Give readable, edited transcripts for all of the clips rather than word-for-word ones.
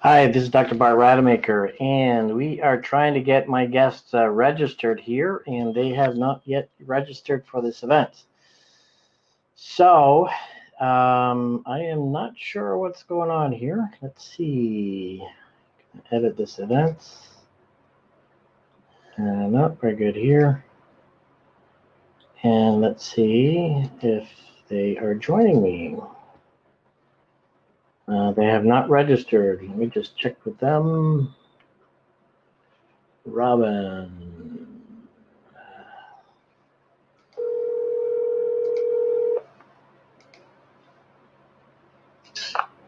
Hi, this is Dr. Bart Rademaker, and we are trying to get my guests registered here, and they have not yet registered for this event. So, I am not sure what's going on here. Let's see. Edit this event. No, we're good here. And let's see if they are joining me. They have not registered. Let me just check with them. Robin.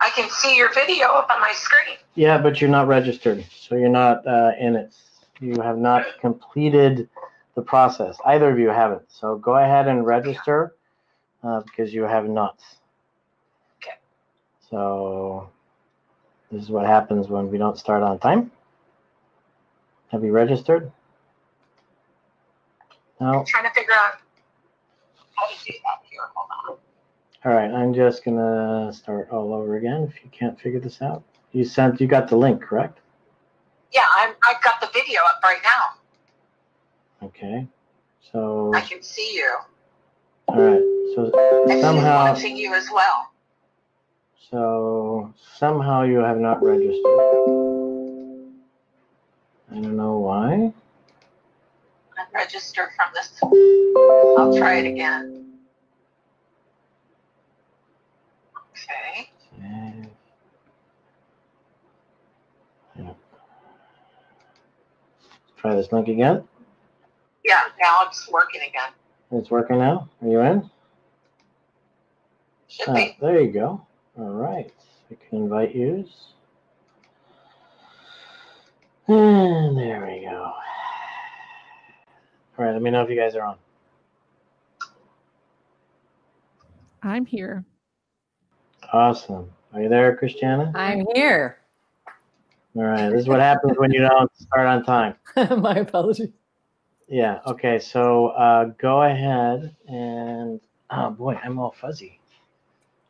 I can see your video up on my screen. Yeah, but you're not registered, so you're not in it. You have not completed the process. Either of you haven't. So go ahead and register because you have not. Okay. So this is what happens when we don't start on time. Have you registered? No. I'm trying to figure out how to do that here. Hold on. All right, I'm just gonna start all over again if you can't figure this out. You got the link, correct? Yeah, I've got the video up right now. Okay. So I can see you. All right. So somehow I'm watching you as well. So somehow you have not registered. I don't know why. Unregistered from this. I'll try it again. Okay. Yeah. Try this link again. Yeah, now it's working again. It's working now? Are you in? Should be. There you go. All right. We can invite you. And there we go. All right, let me know if you guys are on. I'm here. Awesome. Are you there, Christiana? I'm here. All right. This is what happens when you don't start on time. My apologies. Yeah. Okay. So go ahead and oh boy, I'm all fuzzy.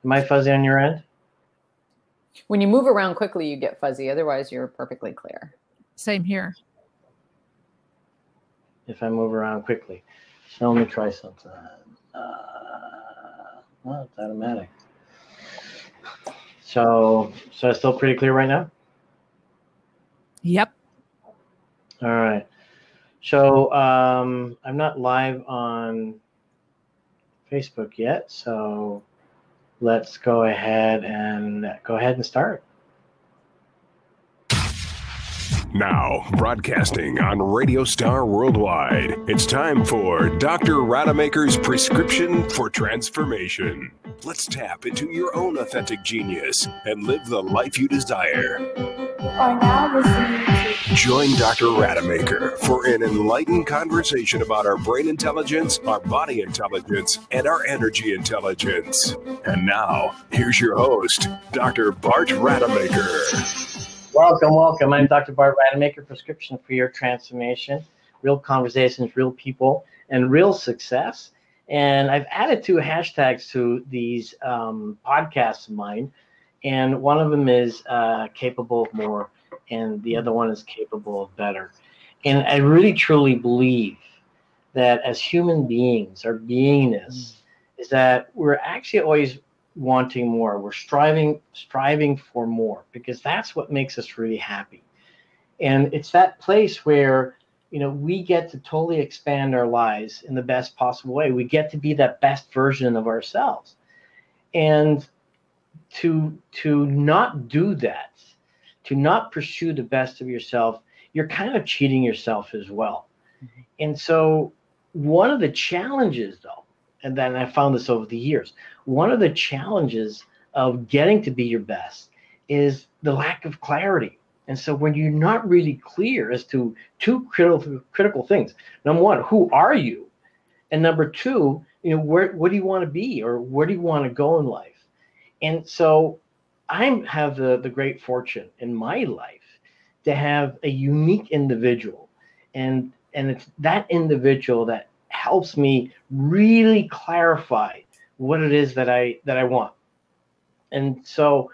Am I fuzzy on your end? When you move around quickly, you get fuzzy. Otherwise, you're perfectly clear. Same here. If I move around quickly. So let me try something. Well, it's automatic. So it's still pretty clear right now? Yep. All right. So I'm not live on Facebook yet, so let's go ahead and start. Now, broadcasting on Radio Star Worldwide, it's time for Dr. Rademaker's Prescription for Transformation. Let's tap into your own authentic genius and live the life you desire. Are now listening to Join Dr. Rademaker for an enlightened conversation about our brain intelligence, our body intelligence, and our energy intelligence. And now, here's your host, Dr. Bart Rademaker. Welcome. I'm Dr. Bart Rademaker, Prescription for Your Transformation. Real conversations, real people, and real success. And I've added 2 hashtags to these podcasts of mine. And one of them is capable of more, and the other one is capable of better. And I really, truly believe that as human beings, our beingness is that we're actually always wanting more. We're striving for more because that's what makes us really happy. And it's that place where, we get to totally expand our lives in the best possible way. We get to be that best version of ourselves. And to not do that, to not pursue the best of yourself, you're kind of cheating yourself as well. Mm-hmm. And so one of the challenges, though, and then I found this over the years, one of the challenges of getting to be your best is the lack of clarity. And so when you're not really clear as to 2 critical things, number 1, who are you? And number 2, what do you want to be, or where do you want to go in life? And so I have the great fortune in my life to have a unique individual. And it's that individual that helps me really clarify what it is that I want. And so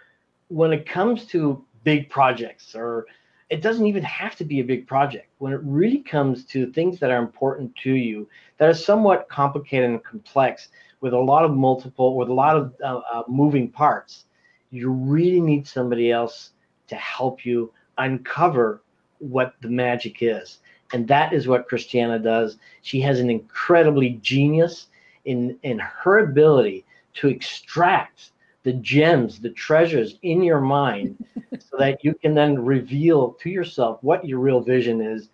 when it comes to big projects, or it doesn't even have to be a big project. When it really comes to things that are important to you, that are somewhat complicated and complex, with a lot of moving parts, you really need somebody else to help you uncover what the magic is. And that is what Christiana does. She has an incredibly genius in her ability to extract the gems, the treasures in your mind, so that you can then reveal to yourself what your real vision is,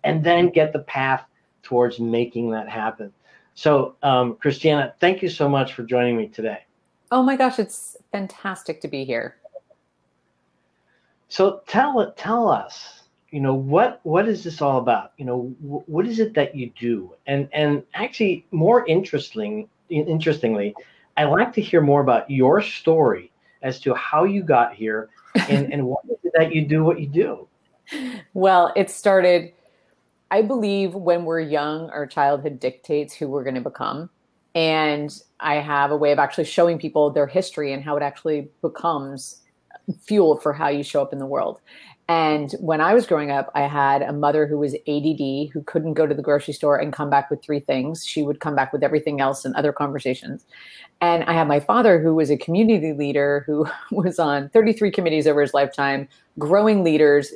and then get the path towards making that happen. So, Christiana, thank you so much for joining me today. Oh my gosh, it's fantastic to be here. So tell us, what is this all about? What is it that you do? And actually, more interestingly, I'd like to hear more about your story as to how you got here, and what is it that you do what you do? Well, it started, I believe, when we're young, our childhood dictates who we're going to become. And I have a way of actually showing people their history and how it actually becomes fuel for how you show up in the world. And when I was growing up, I had a mother who was ADD, who couldn't go to the grocery store and come back with 3 things. She would come back with everything else and other conversations. And I had my father, who was a community leader, who was on 33 committees over his lifetime, growing leaders,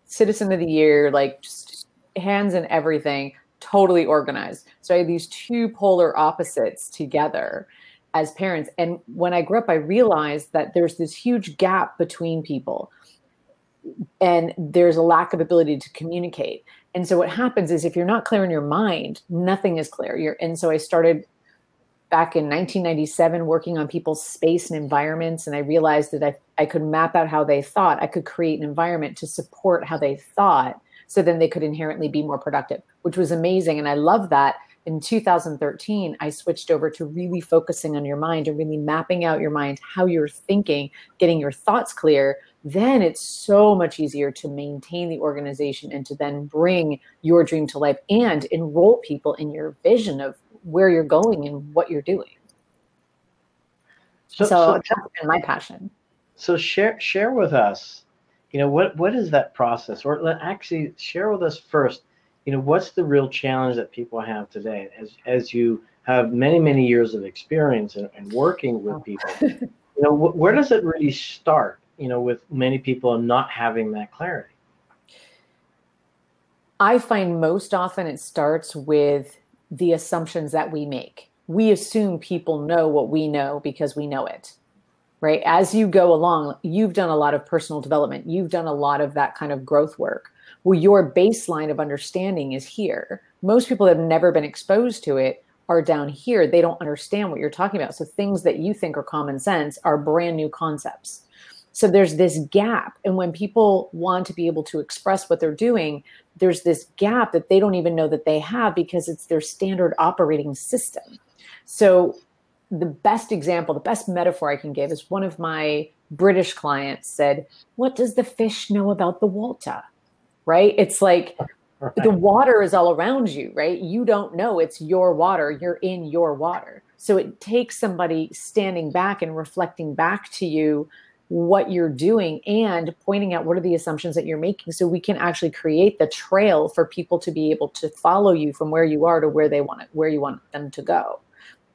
Citizen of the Year, like just hands in everything, totally organized. So I had these 2 polar opposites together as parents. And when I grew up, I realized that there's this huge gap between people, and there's a lack of ability to communicate. And so what happens is, if you're not clear in your mind, nothing is clear. And so I started back in 1997 working on people's space and environments. And I realized that I could map out how they thought. I could create an environment to support how they thought, so then they could inherently be more productive, which was amazing. And I love that. In 2013, I switched over to really focusing on your mind and really mapping out your mind, how you're thinking, getting your thoughts clear. Then it's so much easier to maintain the organization and to then bring your dream to life and enroll people in your vision of where you're going and what you're doing. So that's been my passion. So share with us, what is that process? Or actually share with us first, what's the real challenge that people have today, as you have many, many years of experience and working with people? Where does it really start, with many people not having that clarity? I find most often it starts with the assumptions that we make. We assume people know what we know because we know it, right? As you go along, you've done a lot of personal development. You've done a lot of that kind of growth work. Well, your baseline of understanding is here. Most people that have never been exposed to it are down here. They don't understand what you're talking about. So things that you think are common sense are brand new concepts. So there's this gap. And when people want to be able to express what they're doing, there's this gap that they don't even know that they have, because it's their standard operating system. So the best example, the best metaphor I can give is, one of my British clients said, "What does the fish know about the water?" Right? It's like, the water is all around you, right? You don't know it's your water. You're in your water. So it takes somebody standing back and reflecting back to you what you're doing and pointing out what are the assumptions that you're making, so we can actually create the trail for people to be able to follow you from where you are to where you want them to go.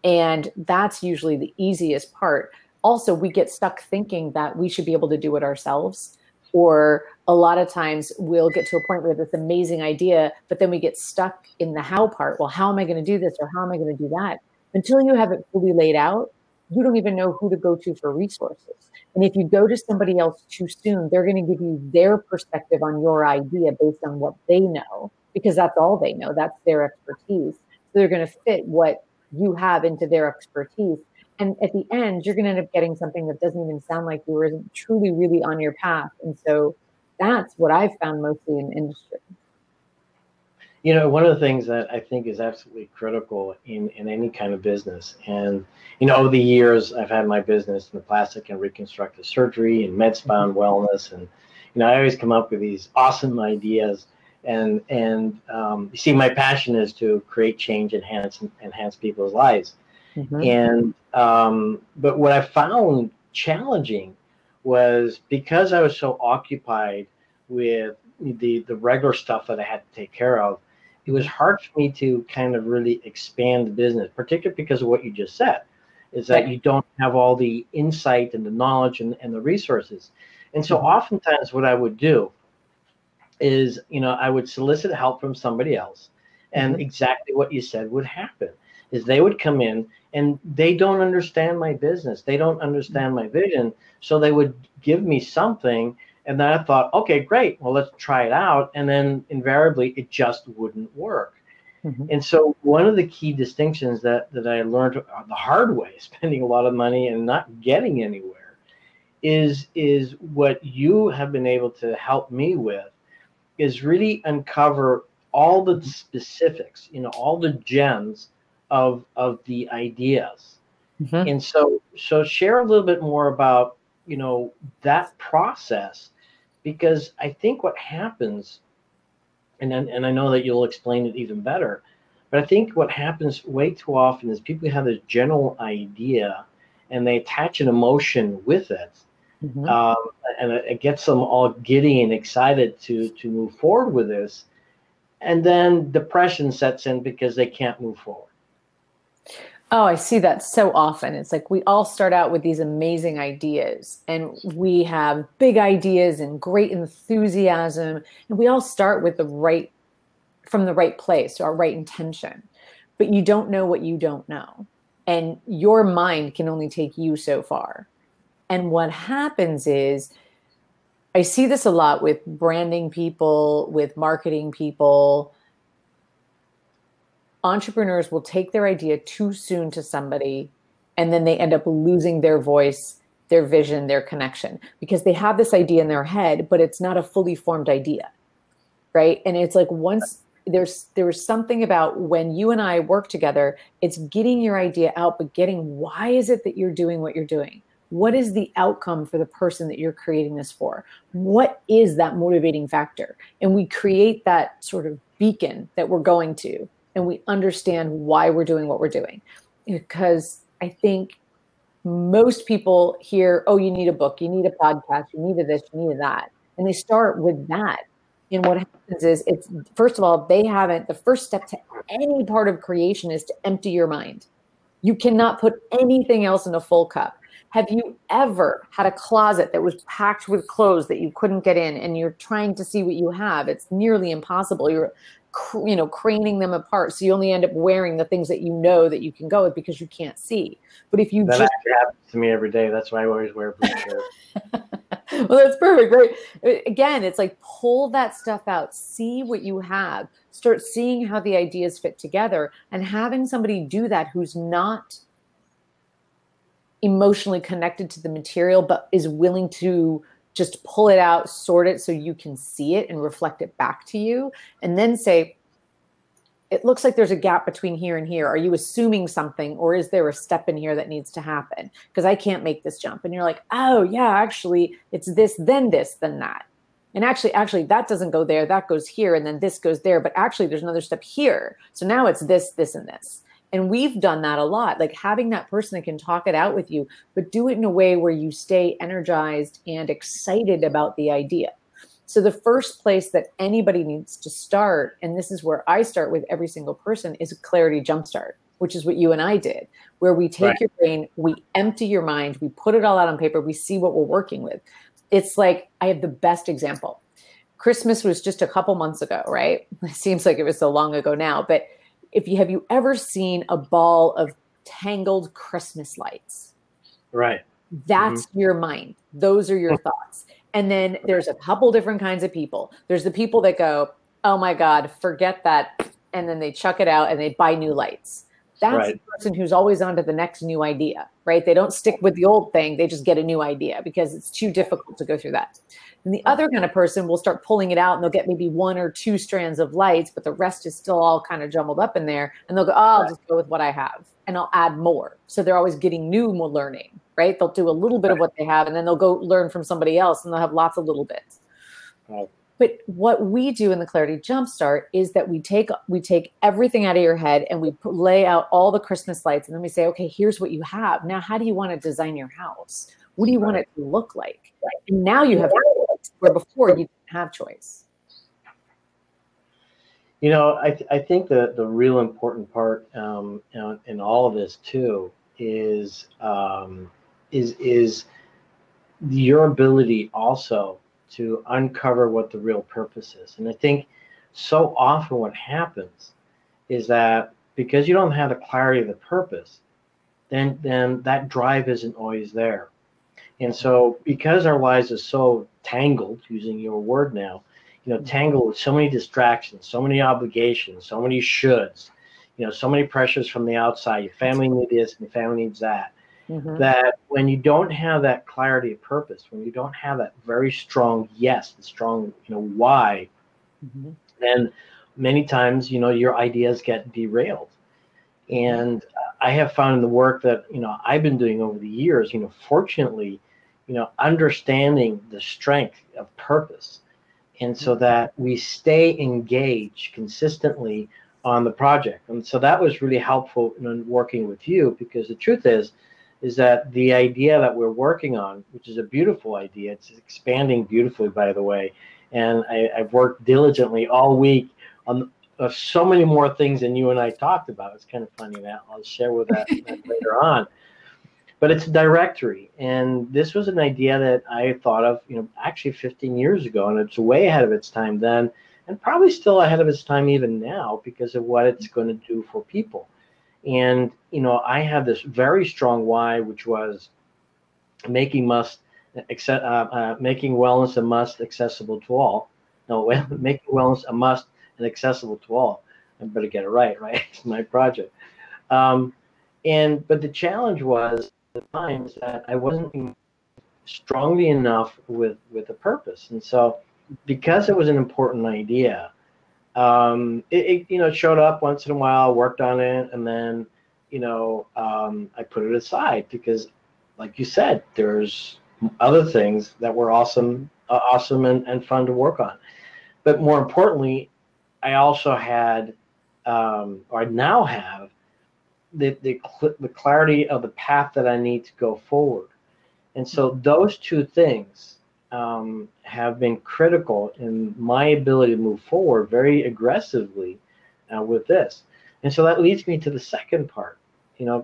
And that's usually the easiest part. Also, we get stuck thinking that we should be able to do it ourselves. Or a lot of times we'll get to a point where this amazing idea, but then we get stuck in the how part. Well, how am I going to do this? Or how am I going to do that? Until you have it fully laid out, you don't even know who to go to for resources. And if you go to somebody else too soon, they're going to give you their perspective on your idea based on what they know, because that's all they know. That's their expertise. So they're going to fit what you have into their expertise. And at the end, you're going to end up getting something that doesn't even sound like you, or isn't truly really on your path. And so that's what I've found mostly in industry. One of the things that I think is absolutely critical in any kind of business, and, over the years, I've had my business in the plastic and reconstructive surgery and med spa and wellness. And, I always come up with these awesome ideas. And you see, my passion is to create change, enhance people's lives. Mm-hmm. And, but what I found challenging was because I was so occupied with the regular stuff that I had to take care of, it was hard for me to kind of really expand the business, particularly because of what you just said, is that you don't have all the insight and the knowledge and the resources. And so oftentimes what I would do is, I would solicit help from somebody else, and exactly what you said would happen is they would come in and they don't understand my business. They don't understand my vision. So they would give me something. And then I thought, okay, great. Well, let's try it out. And then invariably it just wouldn't work. And so one of the key distinctions that I learned the hard way, spending a lot of money and not getting anywhere, is what you have been able to help me with, is really uncover all the specifics, all the gems of the ideas. And so share a little bit more about, that process, because I think what happens, and I know that you'll explain it even better, but I think what happens way too often is people have this general idea and they attach an emotion with it. And it gets them all giddy and excited to move forward with this. And then depression sets in because they can't move forward. Oh, I see that so often. It's like we all start out with these amazing ideas and we have big ideas and great enthusiasm. And we all start with from the right place, our right intention. But you don't know what you don't know. And your mind can only take you so far. And what happens is, I see this a lot with branding people, with marketing people. Entrepreneurs will take their idea too soon to somebody, and then they end up losing their voice, their vision, their connection, because they have this idea in their head, but it's not a fully formed idea, right? And it's like once there's something about when you and I work together, it's getting your idea out, but getting why is it that you're doing what you're doing? What is the outcome for the person that you're creating this for? What is that motivating factor? And we create that sort of beacon that we're going to, and we understand why we're doing what we're doing. Because I think most people hear, oh, you need a book, you need a podcast, you need a this, you need a that. And they start with that. And what happens is, it's, first of all, the first step to any part of creation is to empty your mind. You cannot put anything else in a full cup. Have you ever had a closet that was packed with clothes that you couldn't get in, and you're trying to see what you have? It's nearly impossible. You're, craning them apart. So you only end up wearing the things that you know that you can go with because you can't see. But if you that actually happens to me every day. That's why I always wear a blue shirt. Well, that's perfect, right? Again, it's like pull that stuff out, see what you have, start seeing how the ideas fit together, and having somebody do that who's not emotionally connected to the material, but is willing to just pull it out, sort it so you can see it and reflect it back to you. And then say, it looks like there's a gap between here and here. Are you assuming something, or is there a step in here that needs to happen? Because I can't make this jump. And you're like, oh yeah, actually it's this, then that. And actually that doesn't go there, that goes here, and then this goes there. But actually there's another step here. So now it's this, this, and this. And we've done that a lot, like having that person that can talk it out with you, but do it in a way where you stay energized and excited about the idea. So the first place that anybody needs to start, and this is where I start with every single person, is a clarity jumpstart, which is what you and I did, where we take your brain, we empty your mind, we put it all out on paper, we see what we're working with. It's like, I have the best example. Christmas was just a couple months ago, right? It seems like it was so long ago now, but have you ever seen a ball of tangled Christmas lights? Right. That's your mind. Those are your thoughts. And then there's a couple different kinds of people. There's the people that go, oh my God, forget that. And then they chuck it out and they buy new lights. That's the person who's always on to the next new idea, right? They don't stick with the old thing. They just get a new idea because it's too difficult to go through that. And the other kind of person will start pulling it out, and they'll get maybe 1 or 2 strands of lights, but the rest is still all kind of jumbled up in there. And they'll go, oh, I'll just go with what I have, and I'll add more. So they're always getting new, more learning, right? They'll do a little bit of what they have, and then they'll go learn from somebody else, and they'll have lots of little bits. Right. But what we do in the Clarity Jumpstart is that we take everything out of your head, and we lay out all the Christmas lights, and then we say, okay, here's what you have. Now, how do you want to design your house? What do you want it to look like? And now you have choice, where before you didn't have choice. I think that the real important part in all of this too is your ability also to uncover what the real purpose is. And I think so often what happens is that because you don't have the clarity of the purpose, then that drive isn't always there. And so because our lives are so tangled, using your word now, tangled with so many distractions, so many obligations, so many shoulds, so many pressures from the outside, your family needs this and your family needs that, that when you don't have that clarity of purpose, when you don't have that very strong yes, the strong, why, then many times, your ideas get derailed. And I have found in the work that, I've been doing over the years, fortunately, understanding the strength of purpose. And so that we stay engaged consistently on the project. And so that was really helpful in working with you, because the truth is that the idea that we're working on, which is a beautiful idea, it's expanding beautifully, by the way. And I've worked diligently all week on so many more things than you and I talked about. It's kind of funny that I'll share with that later on. But it's a directory, and this was an idea that I thought of, actually 15 years ago, and it's way ahead of its time then, and probably still ahead of its time even now because of what it's going to do for people. And I have this very strong why, which was making wellness a must, accessible to all. No, making wellness a must and accessible to all. I better get it right? It's my project. But the challenge was the times that I wasn't strongly enough with a purpose. And so because it was an important idea, it showed up once in a while, worked on it, and then I put it aside because, like you said, there's other things that were awesome and fun to work on. But more importantly, I also had, or I now have, the clarity of the path that I need to go forward. And so those two things have been critical in my ability to move forward very aggressively with this. And so that leads me to the second part,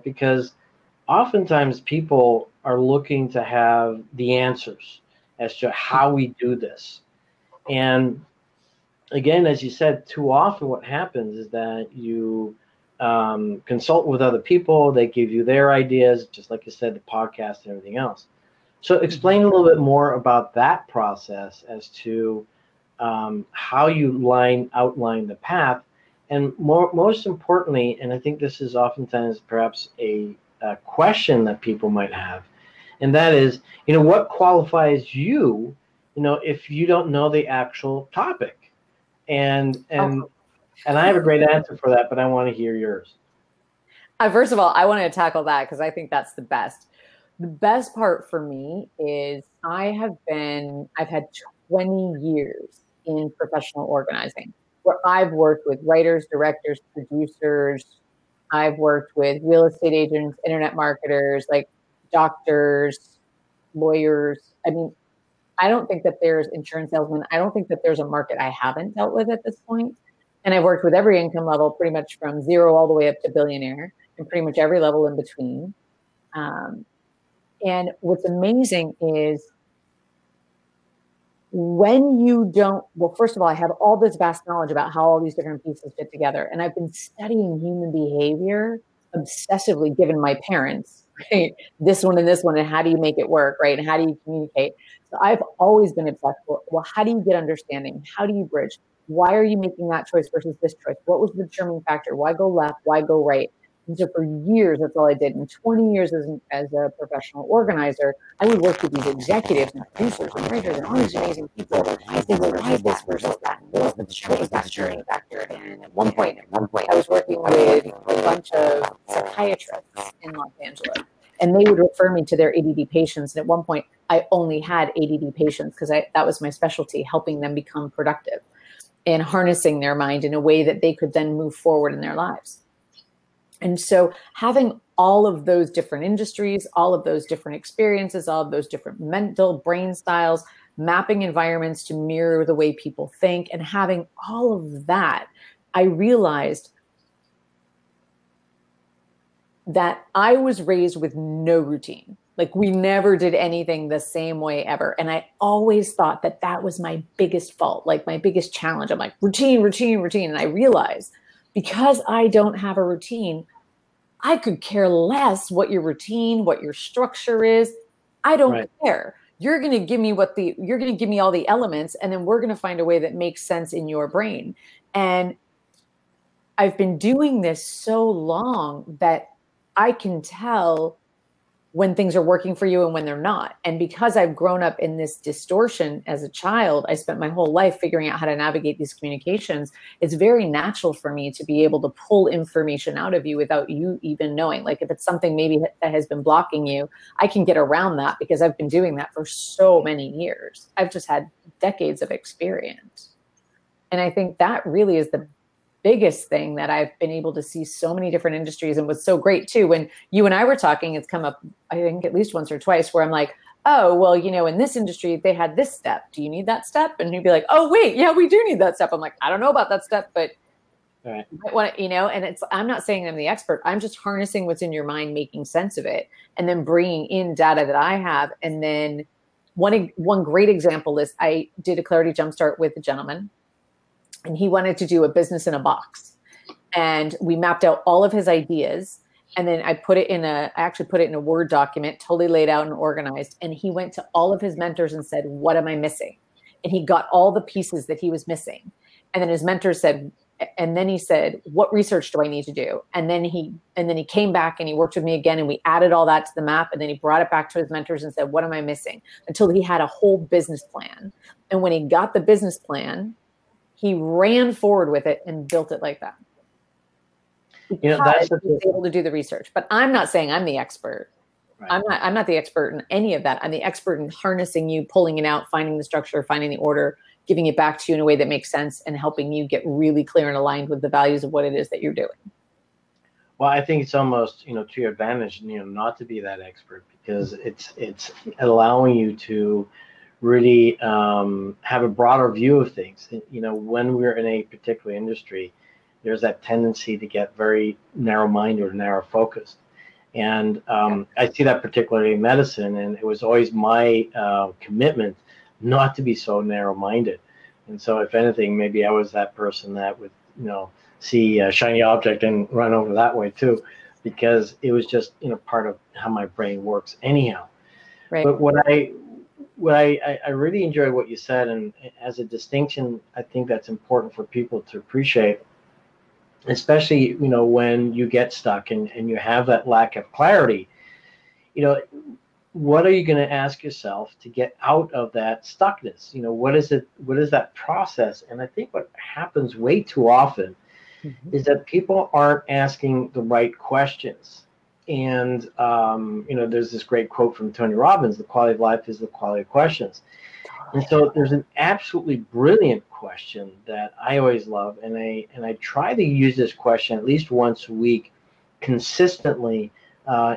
because oftentimes people are looking to have the answers as to how we do this. And again, as you said, too often what happens is that you consult with other people. They give you their ideas, just like you said, the podcast and everything else. So explain a little bit more about that process as to how you outline the path. And most importantly, and I think this is oftentimes perhaps a question that people might have, and that is, what qualifies you, if you don't know the actual topic? And I have a great answer for that, but I want to hear yours. First of all, I want to tackle that because I think that's the best. The best part for me is I've had 20 years in professional organizing, where I've worked with writers, directors, producers. I've worked with real estate agents, internet marketers, like doctors, lawyers. I mean, I don't think that there's insurance salesmen. I don't think that there's a market I haven't dealt with at this point. And I've worked with every income level, pretty much from zero all the way up to billionaire, and pretty much every level in between. And what's amazing is when you don't, well, first of all, I have all this vast knowledge about how all these different pieces fit together. And I've been studying human behavior obsessively, given my parents, right? This one and how do you make it work, right? And how do you communicate? So I've always been obsessed with, well, how do you get understanding? How do you bridge? Why are you making that choice versus this choice? What was the determining factor? Why go left? Why go right? And so for years, that's all I did. And 20 years as a professional organizer, I would work with these executives and producers and writers and all these amazing people. I think, well, why is this versus that? What was the determining factor? And at one point, I was working with a bunch of psychiatrists in Los Angeles, and they would refer me to their ADD patients. And at one point, I only had ADD patients because that was my specialty, helping them become productive and harnessing their mind in a way that they could then move forward in their lives. And so having all of those different industries, all of those different experiences, all of those different mental brain styles, mapping environments to mirror the way people think, and having all of that, I realized that I was raised with no routine. Like, we never did anything the same way ever. And I always thought that that was my biggest fault, like my biggest challenge. I'm like, routine, routine, routine. And I realized because I don't have a routine, I could care less what your routine, what your structure is. I don't care. You're going to give me you're going to give me all the elements, and then we're going to find a way that makes sense in your brain. And I've been doing this so long that I can tell when things are working for you and when they're not. And because I've grown up in this distortion as a child, I spent my whole life figuring out how to navigate these communications. It's very natural for me to be able to pull information out of you without you even knowing. Like, if it's something maybe that has been blocking you, I can get around that because I've been doing that for so many years. I've just had decades of experience. And I think that really is the biggest thing that I've been able to see so many different industries. And what's so great too, when you and I were talking, it's come up, I think at least once or twice, where I'm like, oh, well, in this industry, they had this step. Do you need that step? And you'd be like, oh, wait, yeah, we do need that step. I'm like, I don't know about that step, but you might want to, and I'm not saying I'm the expert. I'm just harnessing what's in your mind, making sense of it, and then bringing in data that I have. And then one great example is I did a Clarity Jumpstart with a gentleman, and he wanted to do a business in a box. And we mapped out all of his ideas. And then I actually put it in a Word document, totally laid out and organized. And he went to all of his mentors and said, what am I missing? And he got all the pieces that he was missing. And then his mentor said, and then he said, what research do I need to do? And then he came back and he worked with me again, and we added all that to the map. And then he brought it back to his mentors and said, what am I missing? Until he had a whole business plan. And when he got the business plan, he ran forward with it and built it like that. That's he was able to do the research. But I'm not saying I'm the expert. Right. I'm not the expert in any of that. I'm the expert in harnessing you, pulling it out, finding the structure, finding the order, giving it back to you in a way that makes sense, and helping you get really clear and aligned with the values of what it is that you're doing. Well, I think it's almost, to your advantage, not to be that expert, because it's allowing you to really have a broader view of things. When we're in a particular industry, there's that tendency to get very narrow-minded or narrow-focused. And I see that particularly in medicine, and it was always my commitment not to be so narrow-minded. And so if anything, maybe I was that person that would, see a shiny object and run over that way too, because it was just, part of how my brain works anyhow. Right. But what I really enjoyed what you said, and as a distinction, I think that's important for people to appreciate, especially, when you get stuck and you have that lack of clarity. What are you going to ask yourself to get out of that stuckness? What is that process? And I think what happens way too often is that people aren't asking the right questions. And, there's this great quote from Tony Robbins: the quality of life is the quality of questions. And so there's an absolutely brilliant question that I always love. And I try to use this question at least once a week consistently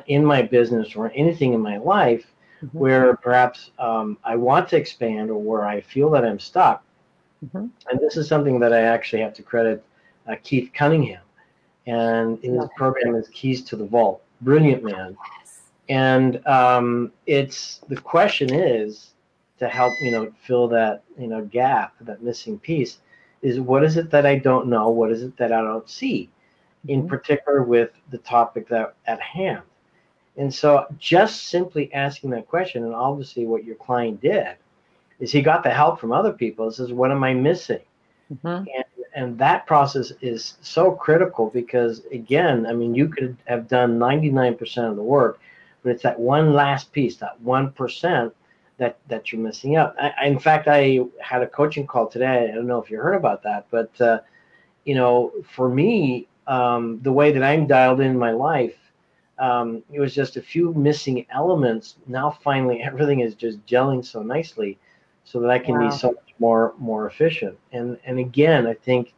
in my business or anything in my life where perhaps I want to expand or where I feel that I'm stuck. And this is something that I actually have to credit Keith Cunningham. And his program is Keys to the Vault. Brilliant man. And the question is, to help fill that gap, that missing piece, is what is it that I don't know? What is it that I don't see? In particular with the topic that at hand. And so just simply asking that question, and obviously what your client did is he got the help from other people. He says, what am I missing? And that process is so critical because, again, you could have done 99% of the work, but it's that one last piece, that 1% that you're missing out. In fact, I had a coaching call today. I don't know if you heard about that, but, for me, the way that I'm dialed in my life, it was just a few missing elements. Now, finally, everything is just gelling so nicely so that I can be so much more efficient. And again, I think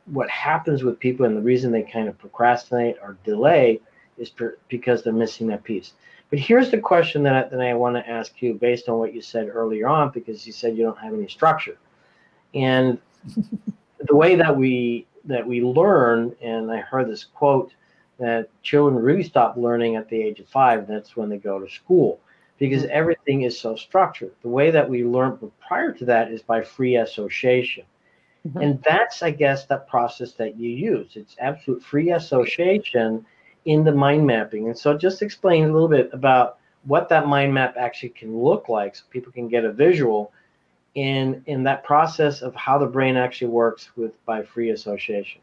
what happens with people and the reason they kind of procrastinate or delay is because they're missing that piece. But here's the question that I want to ask you based on what you said earlier on, because you said you don't have any structure. And the way that we learn, and I heard this quote that children really stop learning at the age of 5. That's when they go to school, because everything is so structured. The way that we learn prior to that is by free association. And that's, I guess, that process that you use. It's absolute free association in the mind mapping. And so just explain a little bit about what that mind map actually can look like so people can get a visual in that process of how the brain actually works by free association.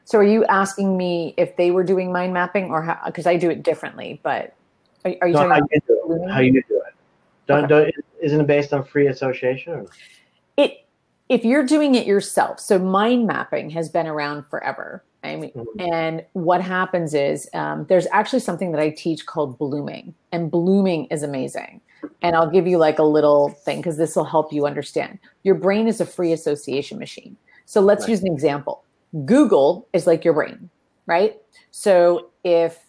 So are you asking me if they were doing mind mapping, or how? Because I do it differently, but are you talking about how you do it? Isn't it based on free association? Or? If you're doing it yourself, so mind mapping has been around forever. I mean, and what happens is there's actually something that I teach called blooming, and blooming is amazing. And I'll give you like a little thing because this will help you understand. Your brain is a free association machine. So let's use an example. Google is like your brain, right? So if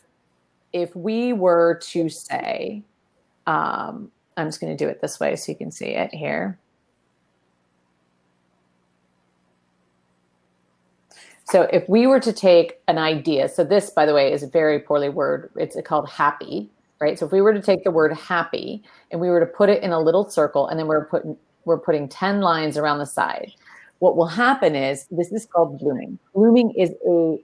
we were to say, I'm just going to do it this way so you can see it here. So if we were to take an idea, so this, by the way, is a very poorly word. It's called happy, right? So if we were to take the word happy and we were to put it in a little circle, and then we're putting 10 lines around the side, what will happen is, this is called blooming. Blooming is a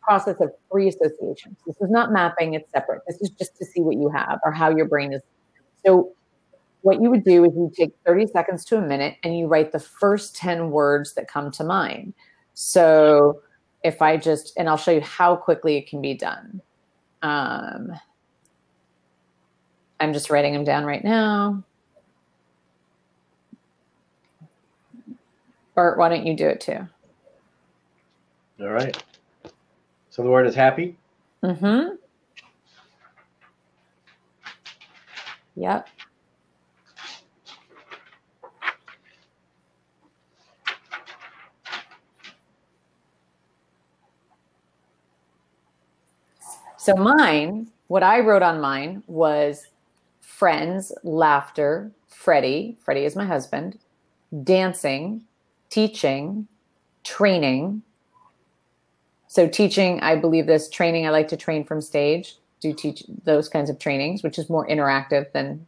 process of free association. This is not mapping, it's separate. This is just to see what you have or how your brain is. So what you would do is you take 30 seconds to a minute and you write the first 10 words that come to mind. So if I just, and I'll show you how quickly it can be done. I'm just writing them down right now. Bart, why don't you do it too? All right. So the word is happy? Mm-hmm. Yep. So mine, what I wrote on mine was friends, laughter, Freddie is my husband, dancing, teaching, training. So teaching, I believe this, training, I like to train from stage, do teach those kinds of trainings, which is more interactive than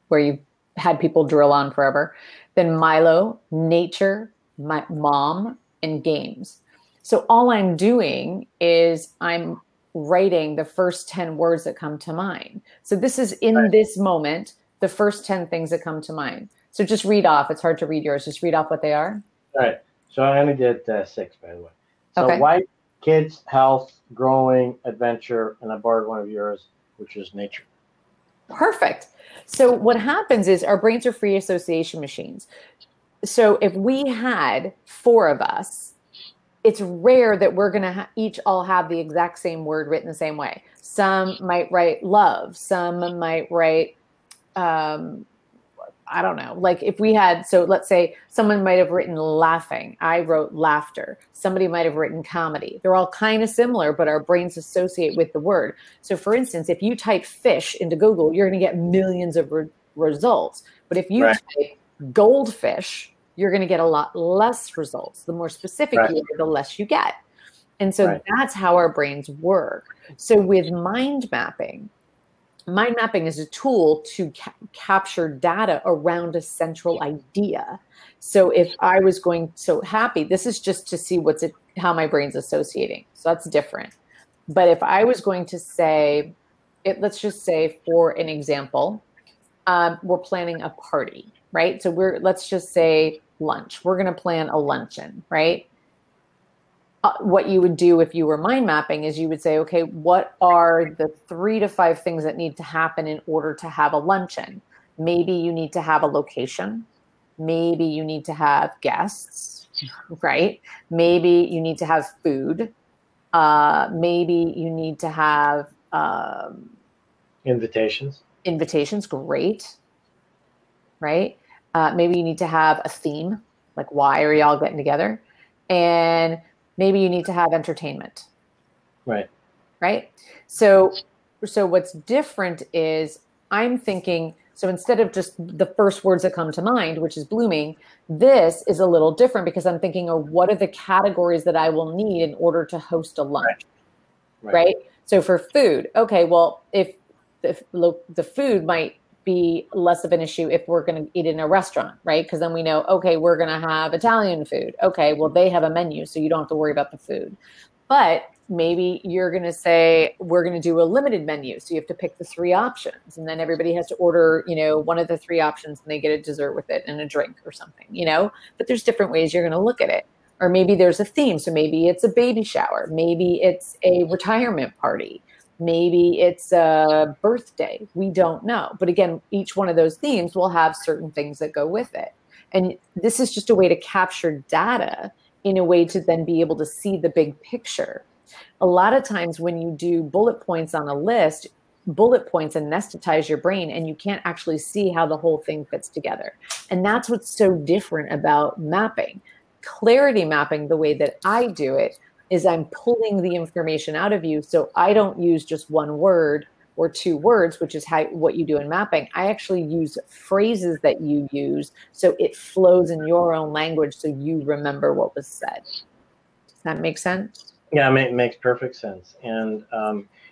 where you had people drill on forever. Then Milo, nature, my mom, and games. So all I'm doing is I'm writing the first 10 words that come to mind. So this is in this moment, the first 10 things that come to mind. So just read off. It's hard to read yours. Just read off what they are. All right. So I only did 6, by the way. So wife, kids, health, growing, adventure, and I borrowed one of yours, which is nature. Perfect. So what happens is our brains are free association machines. So if we had 4 of us, it's rare that we're going to each all have the exact same word written the same way. Some might write love. Some might write, I don't know. Like if we had, so let's say someone might have written laughing. I wrote laughter. Somebody might have written comedy. They're all kind of similar, but our brains associate with the word. So for instance, if you type fish into Google, you're going to get millions of results. But if you type goldfish, you're going to get a lot less results. The more specific you are, the less you get. And so that's how our brains work. So with mind mapping is a tool to capture data around a central idea. So if I was going, so happy, this is just to see how my brain's associating. So that's different. But if I was going to say, let's just say for an example, we're planning a party, right? So let's just say lunch. We're going to plan a luncheon, right? What you would do if you were mind mapping is you would say, okay, what are the 3 to 5 things that need to happen in order to have a luncheon? Maybe you need to have a location. Maybe you need to have guests, right? Maybe you need to have food. Maybe you need to have invitations. Invitations, great, right? Maybe you need to have a theme, like why are y'all getting together? and maybe you need to have entertainment. Right. So what's different is I'm thinking, so instead of just the first words that come to mind, which is blooming, this is a little different because I'm thinking, what are the categories that I will need in order to host a lunch, right? So for food, okay, well, if the food might be less of an issue if we're going to eat in a restaurant, right? Because then we know, okay, we're going to have Italian food. Okay, well, they have a menu, so you don't have to worry about the food. But maybe you're going to say, we're going to do a limited menu. So you have to pick the 3 options, and then everybody has to order, one of the 3 options, and they get a dessert with it and a drink or something, but there's different ways you're going to look at it. Or maybe there's a theme. So maybe it's a baby shower. Maybe it's a retirement party. Maybe it's a birthday. We don't know. But again, each one of those themes will have certain things that go with it. And this is just a way to capture data in a way to then be able to see the big picture. A lot of times when you do bullet points on a list, bullet points anesthetize your brain and you can't actually see how the whole thing fits together. And that's what's so different about mapping. Clarity mapping, the way that I do it, is I'm pulling the information out of you. So I don't use just 1 word or 2 words, which is what you do in mapping. I actually use phrases that you use so it flows in your own language so you remember what was said. Does that make sense? Yeah, it makes perfect sense. And,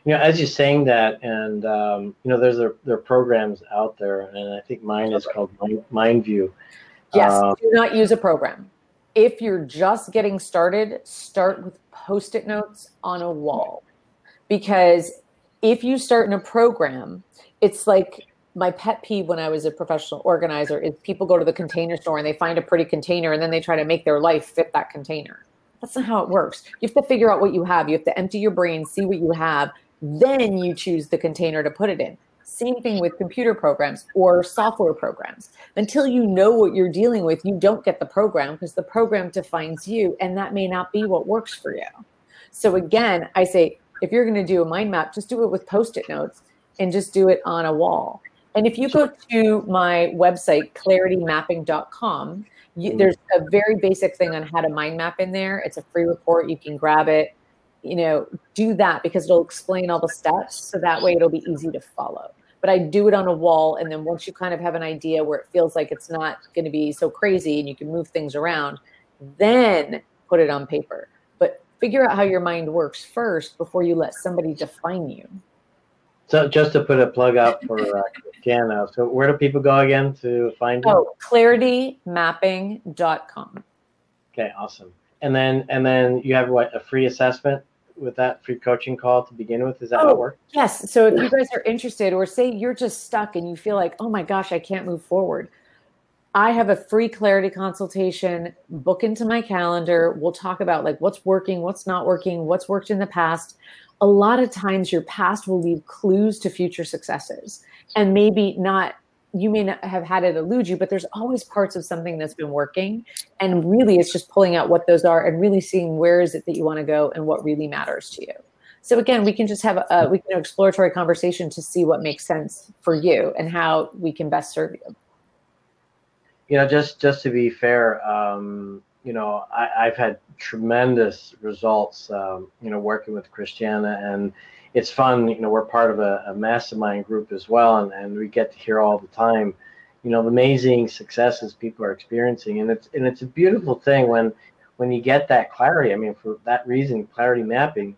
as you're saying that, and, there are programs out there, and I think mine is called MindView. Yes, do not use a program. If you're just getting started, start with Post-it notes on a wall. Because if you start in a program, it's like my pet peeve when I was a professional organizer is people go to the Container Store and they find a pretty container and then they try to make their life fit that container. That's not how it works. You have to figure out what you have. You have to empty your brain, see what you have, then you choose the container to put it in. Same thing with computer programs or software programs. Until you know what you're dealing with, you don't get the program because the program defines you, and that may not be what works for you. So again, I say, if you're going to do a mind map, just do it with Post-it notes and just do it on a wall. And if you go to my website, claritymapping.com, there's a very basic thing on how to mind map in there. It's a free report. You can grab it. Do that because it'll explain all the steps. So that way it'll be easy to follow. But I do it on a wall. And then once you kind of have an idea where it feels like it's not going to be so crazy and you can move things around, then put it on paper. But figure out how your mind works first before you let somebody define you. So just to put a plug out for Christiana, so where do people go again to find you? Oh, claritymapping.com. Okay, awesome. And then you have a free assessment with that free coaching call to begin with? Is that how it works? Yes. So if you guys are interested, or say you're just stuck and you feel like, oh my gosh, I can't move forward, I have a free clarity consultation. Book into my calendar. We'll talk about like what's working, what's not working, what's worked in the past. A lot of times your past will leave clues to future successes, and maybe not, you may not have had it elude you, but there's always parts of something that's been working. And really it's just pulling out what those are and really seeing where is it that you want to go and what really matters to you. So again, we can just have an exploratory conversation to see what makes sense for you and how we can best serve you. Just to be fair, I've had tremendous results, working with Christiana, and it's fun. We're part of a mastermind group as well, and we get to hear all the time, the amazing successes people are experiencing, and it's a beautiful thing when you get that clarity. I mean, for that reason, clarity mapping,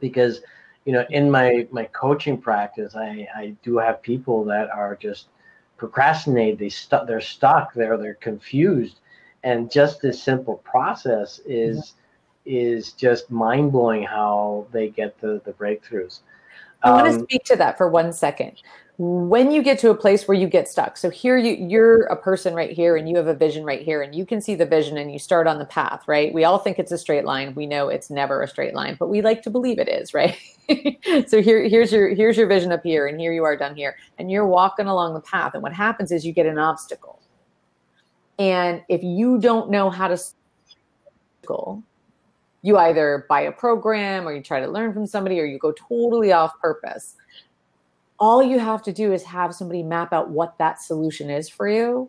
because in my coaching practice, I do have people that are just procrastinate. They're stuck. They're confused, and just this simple process is just mind blowing how they get the breakthroughs. I want to speak to that for 1 second. When you get to a place where you get stuck, so here you're a person right here and you have a vision right here and you can see the vision and you start on the path, right? We all think it's a straight line. We know it's never a straight line, but we like to believe it is, right? So here's your vision up here and here you are down here and you're walking along the path. And what happens is you get an obstacle. And if you don't know how to go, you either buy a program or you try to learn from somebody or you go totally off purpose. All you have to do is have somebody map out what that solution is for you.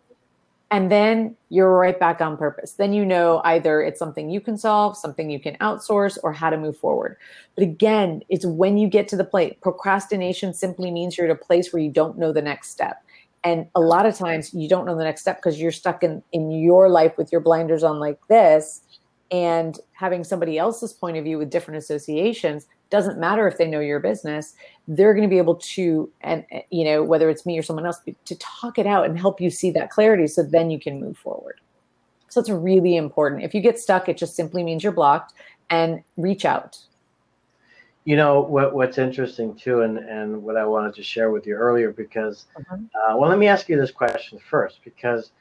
And then you're right back on purpose. Then you know either it's something you can solve, something you can outsource, or how to move forward. But again, it's when you get to the plate. Procrastination simply means you're at a place where you don't know the next step. And a lot of times you don't know the next step because you're stuck in your life with your blinders on like this, and having somebody else's point of view with different associations doesn't matter if they know your business. They're going to be able to, and whether it's me or someone else, to talk it out and help you see that clarity so then you can move forward. So it's really important. If you get stuck, it just simply means you're blocked, and reach out. What's interesting too, and what I wanted to share with you earlier, because, well, let me ask you this question first, because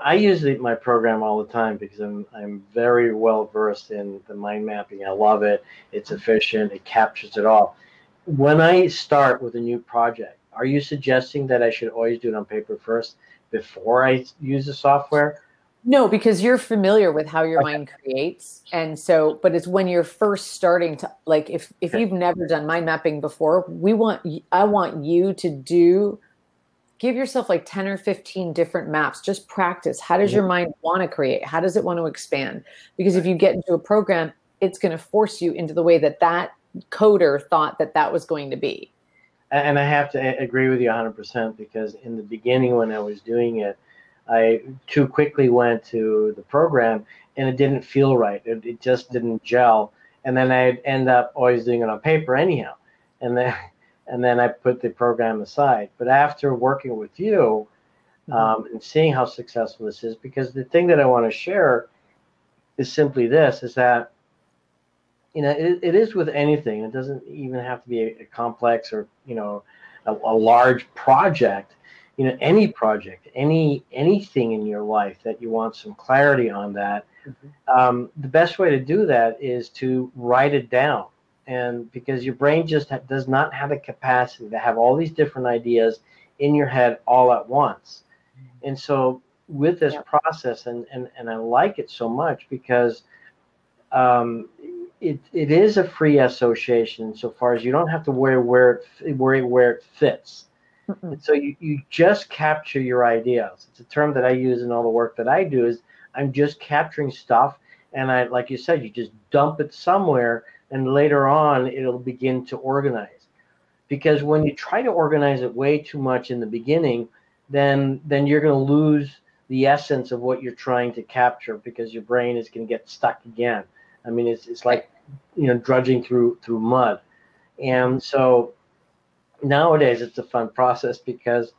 I use my program all the time because I'm very well versed in the mind mapping. I love it. It's efficient. It captures it all. When I start with a new project, are you suggesting that I should always do it on paper first before I use the software? No, because you're familiar with how your mind creates. And so, but it's when you're first starting to, like, if you've never done mind mapping before, I want you to give yourself like 10 or 15 different maps. Just practice. How does your mind want to create? How does it want to expand? Because if you get into a program, it's going to force you into the way that coder thought that was going to be. And I have to agree with you 100%, because in the beginning when I was doing it, I too quickly went to the program and it didn't feel right. It just didn't gel. And then I'd end up always doing it on paper anyhow. And then I put the program aside. But after working with you and seeing how successful this is, because the thing that I want to share is simply this, is that, it is with anything. It doesn't even have to be a complex or, a large project. Any project, anything in your life that you want some clarity on that, the best way to do that is to write it down. And because your brain just does not have the capacity to have all these different ideas in your head all at once. And so with this process, and I like it so much because it is a free association so far as you don't have to worry where it fits. And so you just capture your ideas. It's a term that I use in all the work that I do, is I'm just capturing stuff, and like you said, you just dump it somewhere, and later on it'll begin to organize. Because when you try to organize it way too much in the beginning, then you're going to lose the essence of what you're trying to capture, because your brain is going to get stuck again. I mean, it's like drudging through mud. And so nowadays it's a fun process, because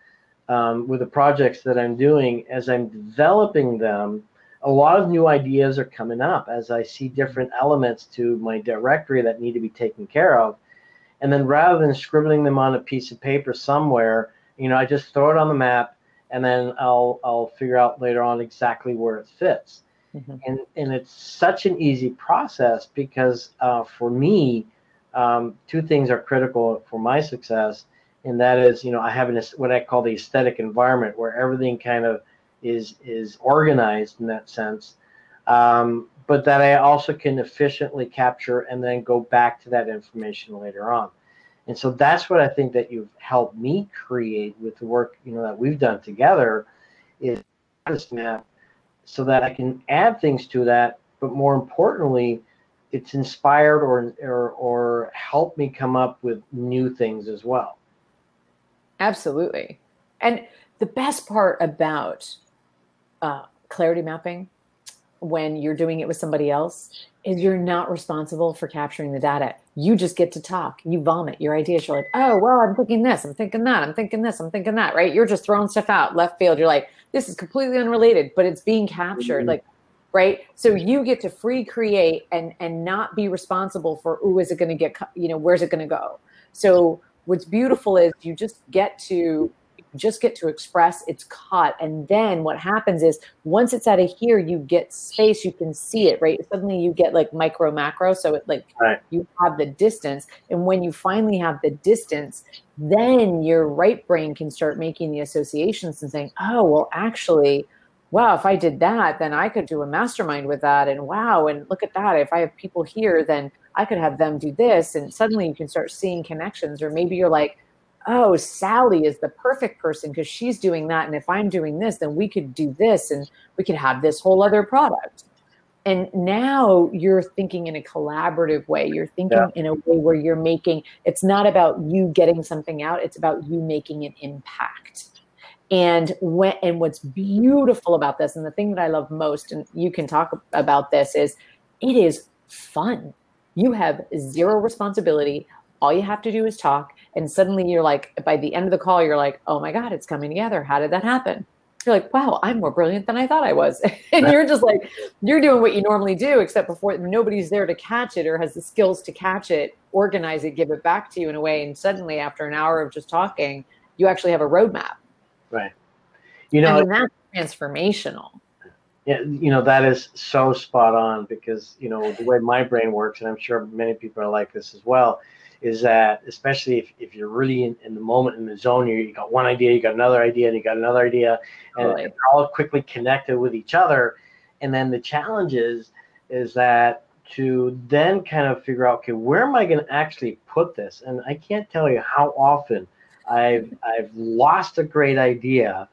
with the projects that I'm doing, as I'm developing them, a lot of new ideas are coming up as I see different elements to my directory that need to be taken care of. And then rather than scribbling them on a piece of paper somewhere, I just throw it on the map, and then I'll figure out later on exactly where it fits. And it's such an easy process, because for me, two things are critical for my success, and that is, I have what I call the aesthetic environment, where everything kind of is organized in that sense, but that I also can efficiently capture and then go back to that information later on. And so that's what I think that you've helped me create with the work that we've done together, is this map, so that I can add things to that, but more importantly, it's inspired or helped me come up with new things as well. Absolutely. And the best part about clarity mapping, when you're doing it with somebody else, is you're not responsible for capturing the data. You just get to talk. You vomit your ideas. You're like, oh, well, I'm thinking this, I'm thinking that, I'm thinking this, I'm thinking that, right? You're just throwing stuff out left field. You're like, this is completely unrelated, but it's being captured. Like, right? So you get to free create and not be responsible for, is it going to get, where's it going to go? So what's beautiful is you just get to express, it's caught. And then what happens is, once it's out of here, you get space, you can see it, right? Suddenly you get like micro macro. So it you have the distance. And when you finally have the distance, then your right brain can start making the associations and saying, oh, well, actually, wow, if I did that, then I could do a mastermind with that. And wow, and look at that. If I have people here, then I could have them do this. And suddenly you can start seeing connections. Or maybe you're like, oh, Sally is the perfect person because she's doing that. And if I'm doing this, then we could do this and we could have this whole other product. And now you're thinking in a collaborative way. You're thinking in a way where you're making, it's not about you getting something out. It's about you making an impact. And what's beautiful about this, and the thing that I love most, and you can talk about this, is it is fun. You have zero responsibility. All you have to do is talk. And suddenly you're like, by the end of the call, you're like, oh my God, it's coming together. How did that happen? You're like, wow, I'm more brilliant than I thought I was. And you're just like, you're doing what you normally do, except before nobody's there to catch it or has the skills to catch it, organize it, give it back to you in a way. And suddenly after an hour of just talking, you actually have a roadmap. Right. You know, I mean, that's transformational. Yeah, that is so spot on because, the way my brain works, and I'm sure many people are like this as well, is that especially if you're really in the moment, in the zone, you got one idea, you got another idea, and you got another idea, and they're all quickly connected with each other. And then the challenge is that to then kind of figure out, okay, where am I going to actually put this? And I can't tell you how often I've lost a great idea,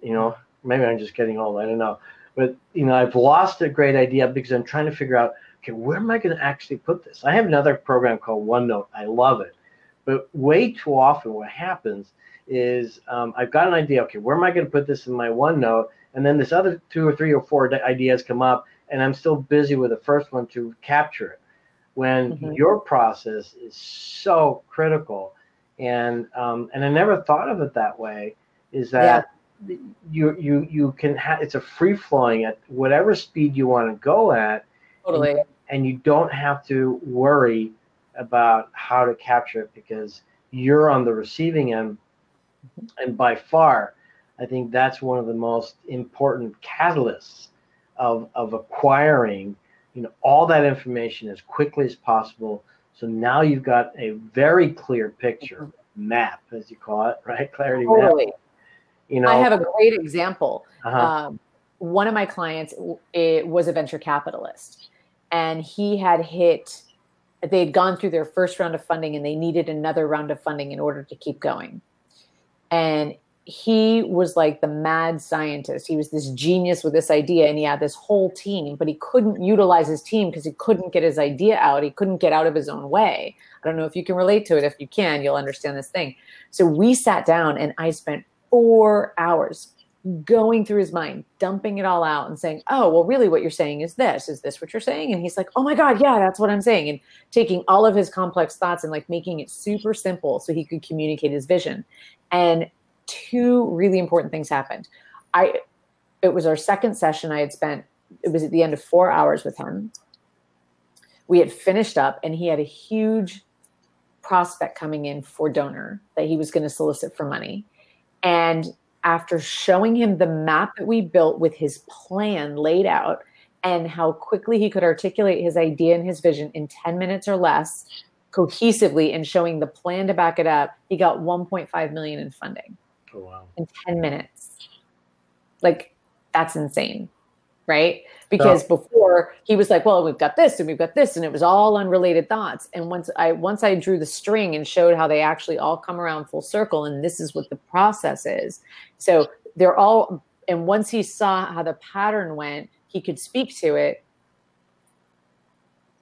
maybe I'm just getting old, I don't know. But, I've lost a great idea because I'm trying to figure out, okay, where am I going to actually put this? I have another program called OneNote. I love it. But way too often what happens is I've got an idea. Okay, where am I going to put this in my OneNote? And then this other 2 or 3 or 4 ideas come up, and I'm still busy with the first one to capture it. When your process is so critical, and I never thought of it that way, is that you can have, it's a free flowing at whatever speed you want to go at. Totally. And you don't have to worry about how to capture it because you're on the receiving end. And by far, I think that's one of the most important catalysts of acquiring, all that information as quickly as possible. So now you've got a very clear picture, map, as you call it, right? Clarity map. I have a great example. One of my clients was a venture capitalist, and he had they had gone through their first round of funding and they needed another round of funding in order to keep going. And he was like the mad scientist. He was this genius with this idea, and he had this whole team, but he couldn't utilize his team because he couldn't get his idea out. He couldn't get out of his own way. I don't know if you can relate to it. If you can, you'll understand this thing. So we sat down and I spent 4 hours going through his mind, dumping it all out and saying, oh, well, really what you're saying is this. Is this what you're saying? And he's like, oh my God, yeah, that's what I'm saying. And taking all of his complex thoughts and like making it super simple so he could communicate his vision. And 2 really important things happened. It was our second session. It was at the end of 4 hours with him. We had finished up and he had a huge prospect coming in for donor that he was going to solicit for money. And after showing him the map that we built with his plan laid out and how quickly he could articulate his idea and his vision in 10 minutes or less cohesively and showing the plan to back it up, he got 1.5 million in funding. Oh, wow. In 10 minutes. Like, that's insane, right? Because before he was like, well, we've got this and we've got this, and it was all unrelated thoughts. And once I drew the string and showed how they actually all come around full circle, and this is what the process is. So they're all, and once he saw how the pattern went, he could speak to it,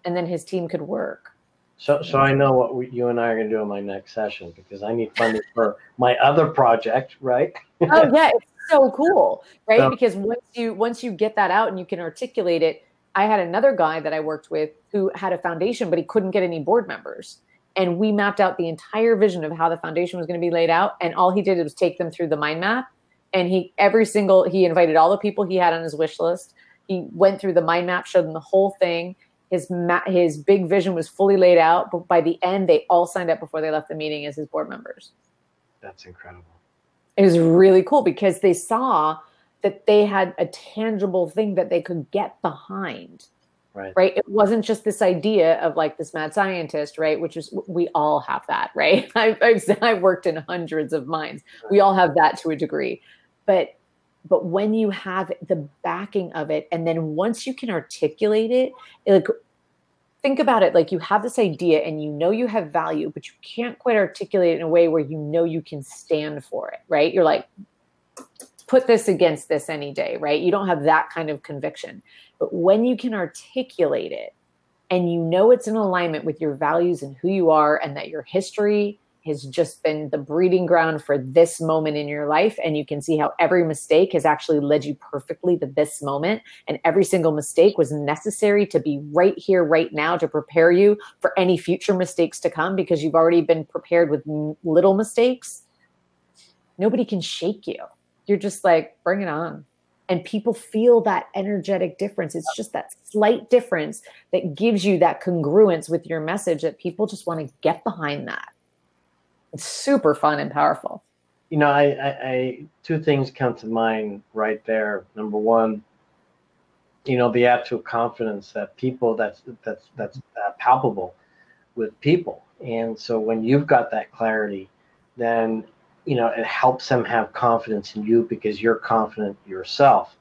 and then his team could work. So I know what you and I are going to do in my next session because I need funding for my other project, right? Oh yeah, it's so cool, right? So, because once you get that out and you can articulate it, I had another guy that I worked with who had a foundation, but he couldn't get any board members, and we mapped out the entire vision of how the foundation was going to be laid out, and all he did was take them through the mind map, and he invited all the people he had on his wish list. He went through the mind map, showed them the whole thing. His big vision was fully laid out, but by the end, they all signed up before they left the meeting as his board members. That's incredible. It was really cool because they saw that they had a tangible thing that they could get behind. Right. It wasn't just this idea of like this mad scientist, right? Which is, we all have that, right? I've worked in hundreds of minds. Right. We all have that to a degree, but when you have the backing of it, and then once you can articulate it, like think about it like you have this idea and you know you have value, but you can't quite articulate it in a way where you know you can stand for it, right? You're like, put this against this any day, right? You don't have that kind of conviction. But when you can articulate it and you know it's in alignment with your values and who you are, and that your history has just been the breeding ground for this moment in your life, and you can see how every mistake has actually led you perfectly to this moment, and every single mistake was necessary to be right here, right now, to prepare you for any future mistakes to come, because you've already been prepared with little mistakes. Nobody can shake you. You're just like, bring it on. And people feel that energetic difference. It's just that slight difference that gives you that congruence with your message, that people just want to get behind that. It's super fun and powerful. You know, I two things come to mind right there. Number one, you know, the actual confidence that people that's palpable with people. And so when you've got that clarity, then, you know, it helps them have confidence in you because you're confident yourself.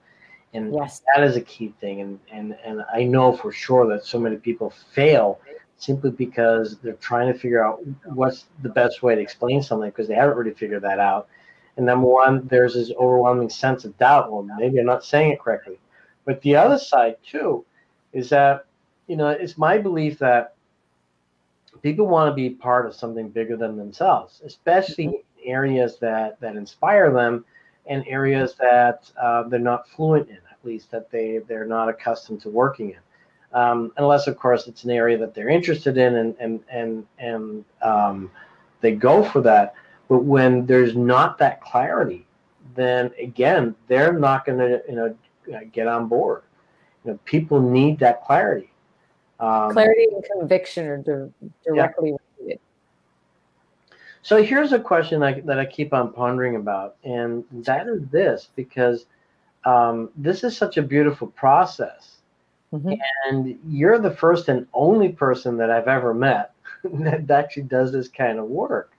And yes, that is a key thing. And I know for sure that so many people fail simply because they're trying to figure out what's the best way to explain something, because they haven't really figured that out. And number one, there's this overwhelming sense of doubt. Well, maybe I'm not saying it correctly. But the other side too is that, you know, it's my belief that people want to be part of something bigger than themselves, especially in areas that inspire them, and areas that they're not fluent in, at least that they're not accustomed to working in. Unless, of course, it's an area that they're interested in, and they go for that. But when there's not that clarity, then again, they're not going to, you know, get on board. You know, people need that clarity. Clarity and conviction are directly related. So here's a question that I keep on pondering about, and that is this, because this is such a beautiful process. Mm-hmm. And you're the first and only person that I've ever met that actually does this kind of work.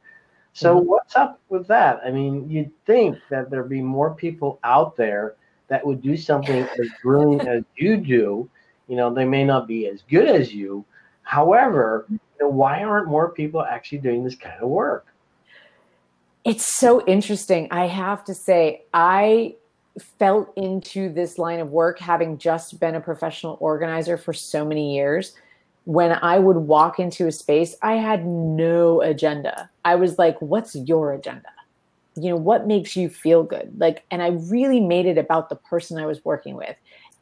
So mm-hmm. What's up with that? I mean, you'd think that there'd be more people out there that would do something as brilliant as you do. You know, they may not be as good as you. However, you know, why aren't more people actually doing this kind of work? It's so interesting. I have to say, I fell into this line of work having just been a professional organizer for so many years. When I would walk into a space, I had no agenda. I was like, what's your agenda? You know, what makes you feel good? Like, and I really made it about the person I was working with.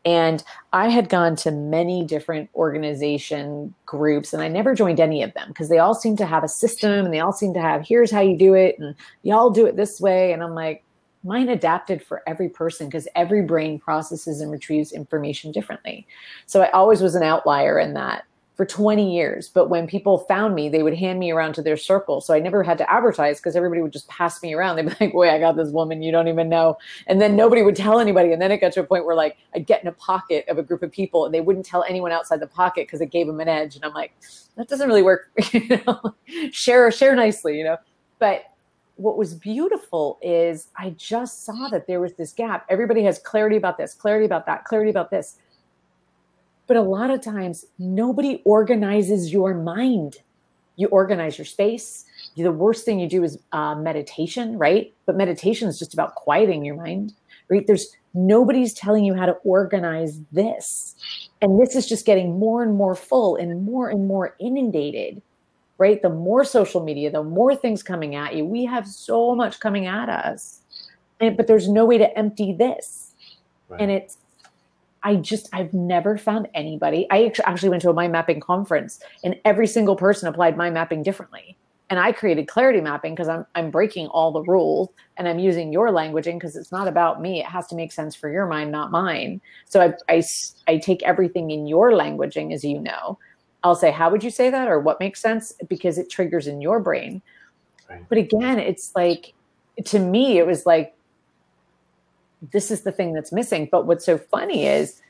And I had gone to many different organization groups, and I never joined any of them because they all seem to have a system, and they all seem to have, here's how you do it, and y'all do it this way. And I'm like, mine adapted for every person because every brain processes and retrieves information differently. So I always was an outlier in that for 20 years. But when people found me, they would hand me around to their circle. So I never had to advertise because everybody would just pass me around. They'd be like, wait, I got this woman you don't even know. And then nobody would tell anybody. And then it got to a point where like I'd get in a pocket of a group of people and they wouldn't tell anyone outside the pocket because it gave them an edge. And I'm like, that doesn't really work. You know, share nicely, you know. But what was beautiful is I just saw that there was this gap. Everybody has clarity about this, clarity about that, clarity about this. But a lot of times, nobody organizes your mind. You organize your space. The worst thing you do is meditation, right? But meditation is just about quieting your mind, right? Nobody's telling you how to organize this. And this is just getting more and more full and more inundated, right? The more social media, the more things coming at you. We have so much coming at us, but there's no way to empty this. Right. And I've never found anybody. I actually went to a mind mapping conference, and every single person applied mind mapping differently. And I created clarity mapping because I'm breaking all the rules, and I'm using your languaging because it's not about me. It has to make sense for your mind, not mine. So I take everything in your languaging, as you know. I'll say, how would you say that? Or what makes sense? Because it triggers in your brain. Right. But again, it's like, to me, it was like, this is the thing that's missing. But what's so funny is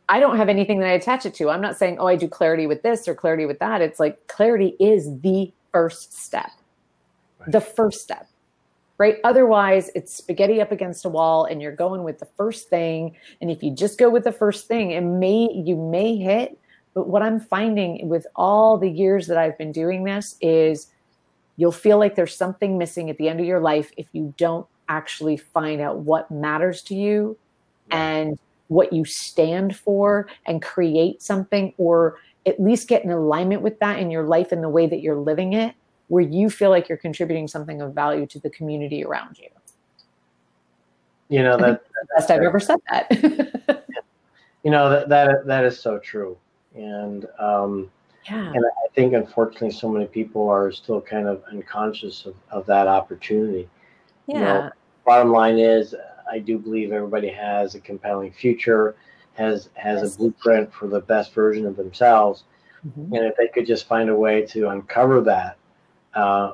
I don't have anything that I attach it to. I'm not saying, oh, I do clarity with this or clarity with that. It's like clarity is the first step, right. The first step, right? Otherwise, it's spaghetti up against a wall and you're going with the first thing. And if you just go with the first thing, you may hit, But what I'm finding with all the years that I've been doing this is you'll feel like there's something missing at the end of your life if you don't actually find out what matters to you and what you stand for and create something, or at least get in alignment with that in your life and the way that you're living it, where you feel like you're contributing something of value to the community around you. You know, that's the best I've ever said that. You know, that is so true. And and I think, unfortunately, so many people are still kind of unconscious of that opportunity. Yeah. You know, bottom line is, I do believe everybody has a compelling future, has a blueprint for the best version of themselves. And if they could just find a way to uncover that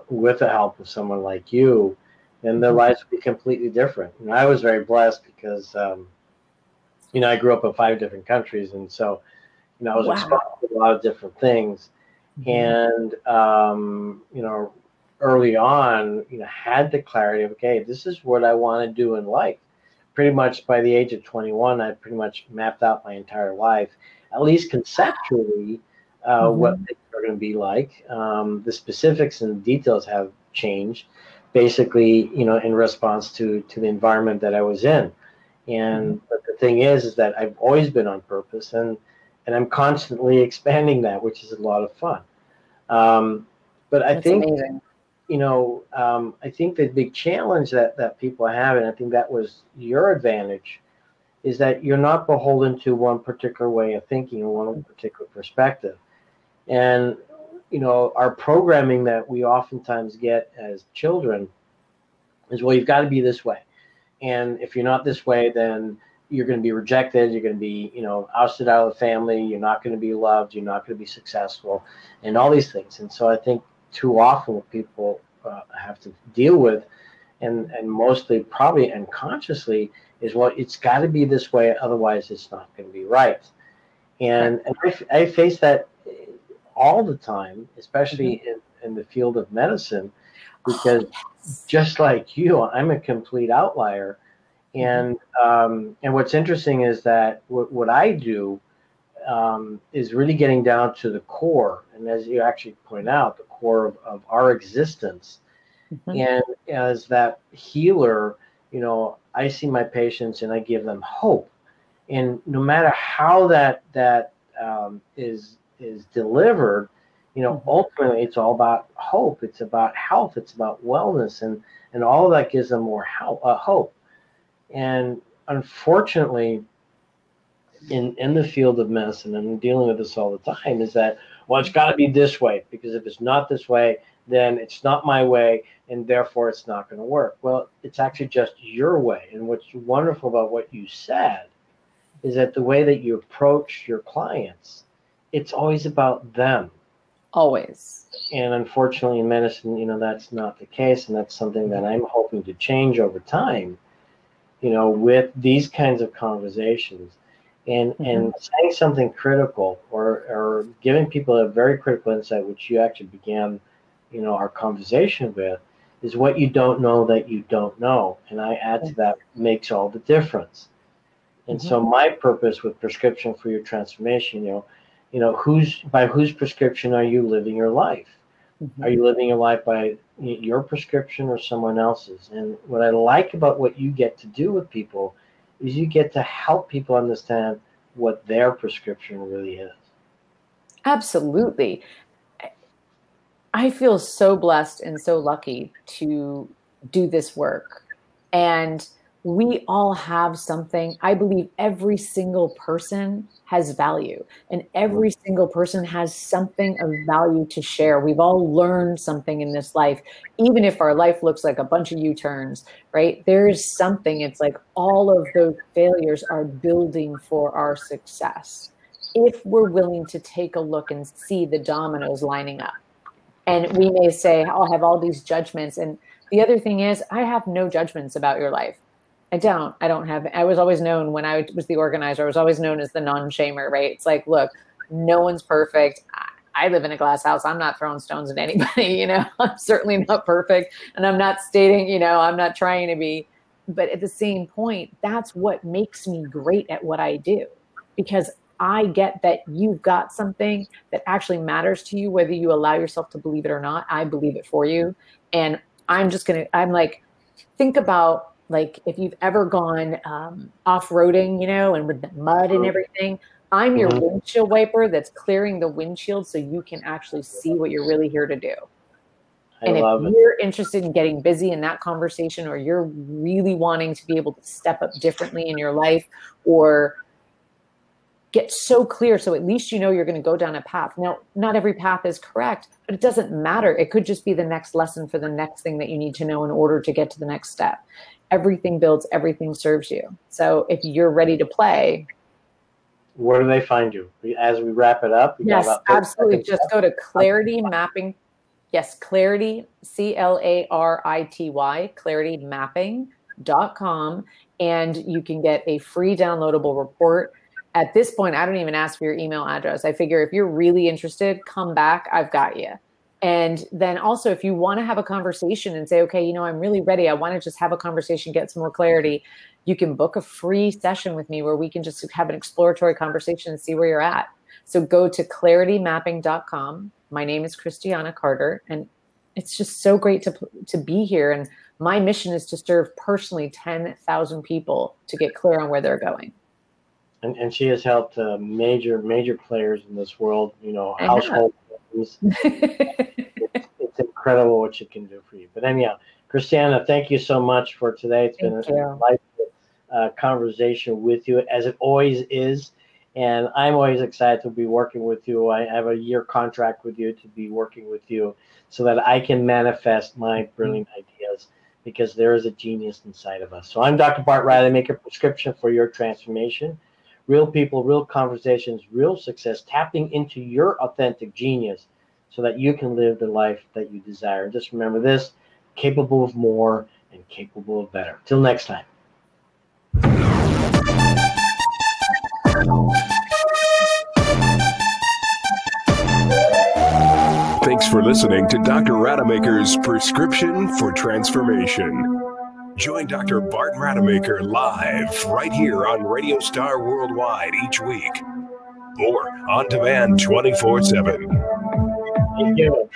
with the help of someone like you, then their lives would be completely different. And I was very blessed because, you know, I grew up in 5 different countries. And so, you know, I was exposed to a lot of different things. And, you know, early on, you know, had the clarity of, okay, this is what I want to do in life. Pretty much by the age of 21, I pretty much mapped out my entire life, at least conceptually, what things are going to be like. The specifics and details have changed, basically, you know, in response to the environment that I was in. And but the thing is that I've always been on purpose, and I'm constantly expanding that, which is a lot of fun. But I think, amazing. You know, I think the big challenge that people have, and I think that was your advantage, is that you're not beholden to one particular way of thinking or one particular perspective. And, you know, our programming that we oftentimes get as children is, well, you've got to be this way. And if you're not this way, then you're going to be rejected. You're going to be, you know, ousted out of the family. You're not going to be loved. You're not going to be successful, and all these things. And so I think too often what people have to deal with, and mostly probably unconsciously, is, well, it's got to be this way, otherwise it's not going to be right. And I face that all the time, especially in the field of medicine, because just like you, I'm a complete outlier. And what's interesting is that what I do is really getting down to the core, and as you actually point out, the core of our existence. And as that healer, you know, I see my patients and I give them hope. And no matter how that is delivered, you know, ultimately it's all about hope. It's about health. It's about wellness, and all of that gives them more hope. And unfortunately, in the field of medicine, and I'm dealing with this all the time, is that, well, it's got to be this way, because if it's not this way, then it's not my way, and therefore it's not going to work. Well, it's actually just your way. And what's wonderful about what you said is that the way that you approach your clients, it's always about them. Always. And unfortunately in medicine, you know, that's not the case. And that's something that I'm hoping to change over time, you know, with these kinds of conversations. And saying something critical, or giving people a very critical insight, which you actually began, you know, our conversation with, is what you don't know that you don't know. And I add to that, makes all the difference. And so my purpose with Prescription for Your Transformation, you know, by whose prescription are you living your life? Are you living your life by your prescription or someone else's? And what I like about what you get to do with people is you get to help people understand what their prescription really is. Absolutely. I feel so blessed and so lucky to do this work. And we all have something. I believe every single person has value, and every single person has something of value to share. We've all learned something in this life, even if our life looks like a bunch of U-turns, right? There's something. It's like all of those failures are building for our success, if we're willing to take a look and see the dominoes lining up. And we may say, I'll have all these judgments. And the other thing is, I have no judgments about your life. I was always known, when I was the organizer, I was always known as the non-shamer, right? It's like, look, no one's perfect. I live in a glass house. I'm not throwing stones at anybody, you know, I'm certainly not perfect. And I'm not stating, you know, I'm not trying to be, but at the same point, that's what makes me great at what I do, because I get that you've got something that actually matters to you, whether you allow yourself to believe it or not. I believe it for you. And I'm like, think about like if you've ever gone off-roading, and with the mud and everything, I'm your windshield wiper that's clearing the windshield so you can actually see what you're really here to do. And if you're interested in getting busy in that conversation, or you're really wanting to be able to step up differently in your life, or get so clear, so at least you're going to go down a path. Now, not every path is correct, but it doesn't matter. It could just be the next lesson for the next thing that you need to know in order to get to the next step. Everything builds, everything serves you. So if you're ready to play. Where do they find you? As we wrap it up? Yes, absolutely. Just go to Clarity Mapping. Yes, Clarity, Clarity, claritymapping.com, and you can get a free downloadable report. At this point, I don't even ask for your email address. I figure if you're really interested, come back, I've got you. And then also, if you want to have a conversation and say, okay, I'm really ready, I want to just have a conversation, get some more clarity, you can book a free session with me where we can just have an exploratory conversation and see where you're at. So go to claritymapping.com. My name is Christiana Carter, and it's just so great to be here. And my mission is to serve personally 10,000 people to get clear on where they're going. And she has helped major players in this world, household names. It's incredible what she can do for you. But anyhow, Christiana, thank you so much for today. It's been a delightful conversation with you, as it always is. And I'm always excited to be working with you. I have a year contract with you to be working with you so that I can manifest my brilliant ideas, because there is a genius inside of us. So I'm Dr. Bart Rademaker, Prescription for Your Transformation. Real people, real conversations, real success, tapping into your authentic genius so that you can live the life that you desire. Just remember this: capable of more and capable of better. Till next time. Thanks for listening to Dr. Rademaker's Prescription for Transformation. Join Dr. Bart Rademaker live right here on Radio Star Worldwide each week, or on demand 24/7. Thank you.